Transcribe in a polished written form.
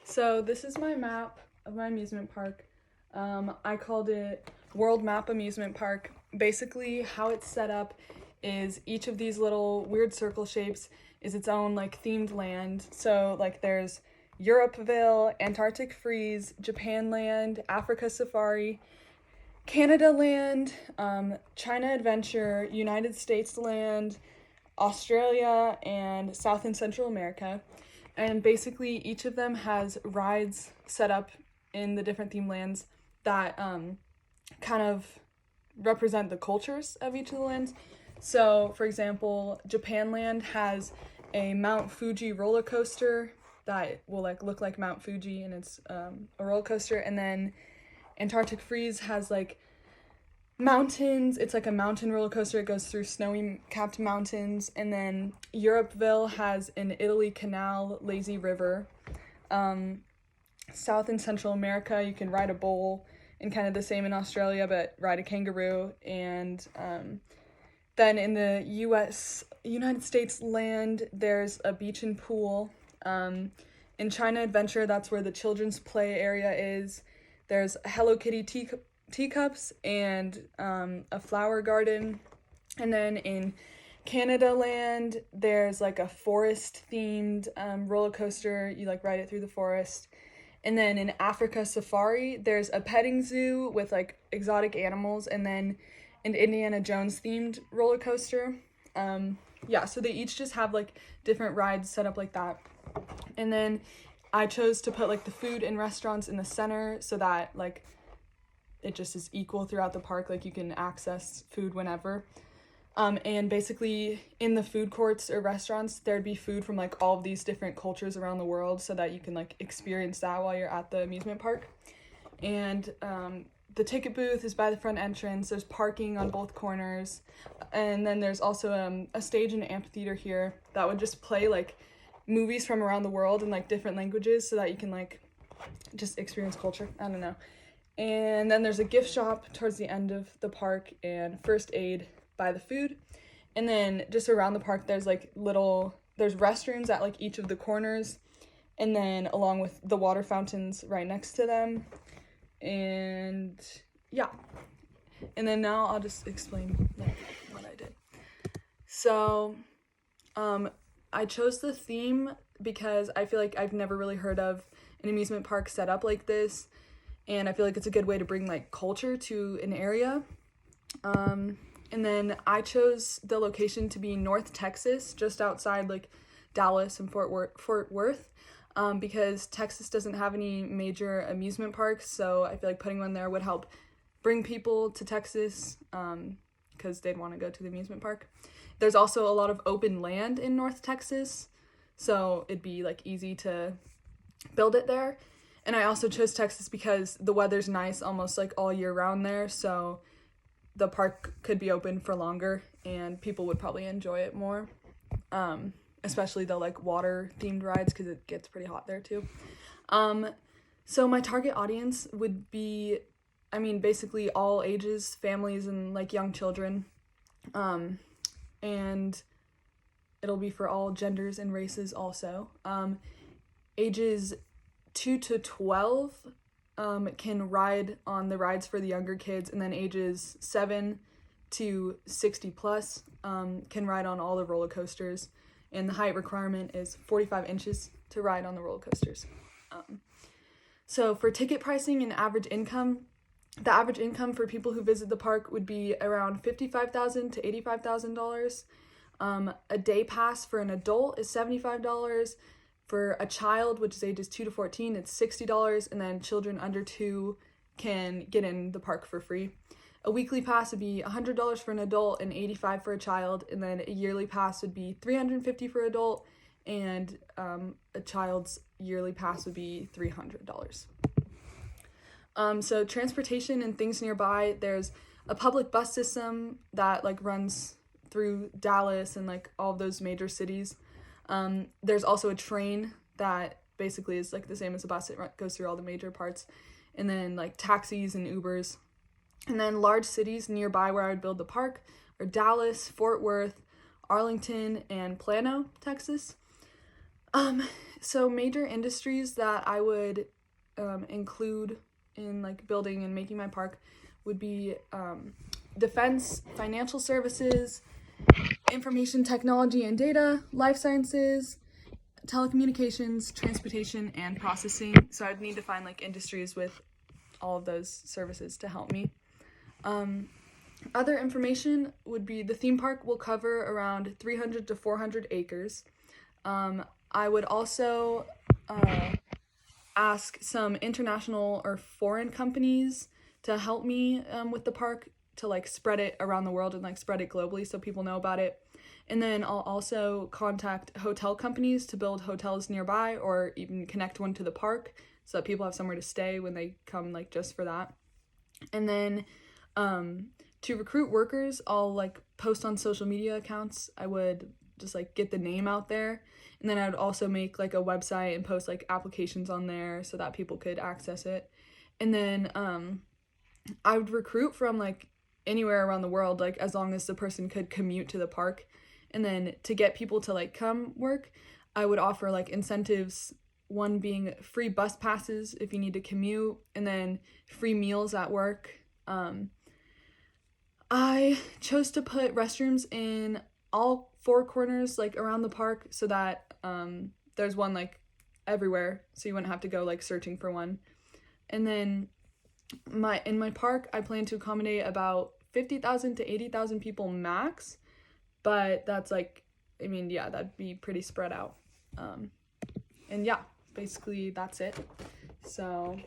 So this is my map of my amusement park. I called it World Map Amusement Park. Basically, how it's set up is each of these little weird circle shapes is its own like themed land. So like there's Europeville, Antarctic Freeze, Japan Land, Africa Safari, Canada Land, China Adventure, United States Land, Australia, and South and Central America. And basically, each of them has rides set up in the different theme lands that kind of represent the cultures of each of the lands. So, for example, Japan Land has a Mount Fuji roller coaster that will like look like Mount Fuji, and it's a roller coaster. And then Antarctic Freeze has like mountains. It's like a mountain roller coaster. It goes through snowy capped mountains. And then Europeville has an Italy Canal lazy river. South and Central America, you can ride a bull, and kind of the same in Australia, but ride a kangaroo. And then in the United States land, there's a beach and pool. In China Adventure, that's where the children's play area is. There's Hello Kitty teacups and a flower garden. And then in Canada Land, there's like a forest themed roller coaster. You like ride it through the forest. And then in Africa Safari, there's a petting zoo with like exotic animals, and then an Indiana Jones themed roller coaster. So they each just have like different rides set up like that. And then I chose to put like the food and restaurants in the center so that like it just is equal throughout the park. Like you can access food whenever. And basically in the food courts or restaurants, there'd be food from like all of these different cultures around the world so that you can like experience that while you're at the amusement park. And the ticket booth is by the front entrance. There's parking on both corners. And then there's also a stage and an amphitheater here that would just play like movies from around the world in like different languages so that you can like just experience culture. I don't know. And then there's a gift shop towards the end of the park and first aid by the food. And then just around the park, there's there's restrooms at like each of the corners, and then along with the water fountains right next to them. And yeah. And then now I'll just explain like what I did. So, I chose the theme because I feel like I've never really heard of an amusement park set up like this, and I feel like it's a good way to bring like culture to an area. And then I chose the location to be North Texas, just outside like Dallas and Fort Worth, because Texas doesn't have any major amusement parks, so I feel like putting one there would help bring people to Texas, because they'd want to go to the amusement park. There's also a lot of open land in North Texas, so it'd be like easy to build it there. And I also chose Texas because the weather's nice almost like all year round there, so the park could be open for longer and people would probably enjoy it more, especially the like water themed rides because it gets pretty hot there too. So my target audience would be, basically all ages, families, and like young children. And it'll be for all genders and races also. Ages 2 to 12 can ride on the rides for the younger kids, and then ages 7 to 60 plus can ride on all the roller coasters, and the height requirement is 45 inches to ride on the roller coasters. So for ticket pricing and average income, the average income for people who visit the park would be around $55,000 to $85,000. A day pass for an adult is $75. For a child, which is ages 2 to 14, it's $60, and then children under 2 can get in the park for free. A weekly pass would be $100 for an adult and $85 for a child, and then a yearly pass would be $350 for an adult, and a child's yearly pass would be $300. So transportation and things nearby, there's a public bus system that like runs through Dallas and like all of those major cities. There's also a train that basically is like the same as a bus. It goes through all the major parts. And then like taxis and Ubers. And then large cities nearby where I would build the park are Dallas, Fort Worth, Arlington, and Plano, Texas. So major industries that I would include in like building and making my park would be defense, financial services, information technology and data, life sciences, telecommunications, transportation, and processing. So I'd need to find like industries with all of those services to help me. Other information would be the theme park will cover around 300 to 400 acres. I would also ask some international or foreign companies to help me with the park to like spread it around the world and like spread it globally so people know about it. And then I'll also contact hotel companies to build hotels nearby or even connect one to the park so that people have somewhere to stay when they come like just for that. And then to recruit workers, I'll like post on social media accounts. I would just like get the name out there. And then I would also make like a website and post like applications on there so that people could access it. And then I would recruit from like anywhere around the world, like as long as the person could commute to the park. And then to get people to like come work, I would offer like incentives, one being free bus passes if you need to commute, and then free meals at work. I chose to put restrooms in all four corners like around the park so that there's one like everywhere so you wouldn't have to go like searching for one. And then in my park I plan to accommodate about 50,000 to 80,000 people max, but that's like, I mean, yeah, that'd be pretty spread out. And yeah, basically that's it. So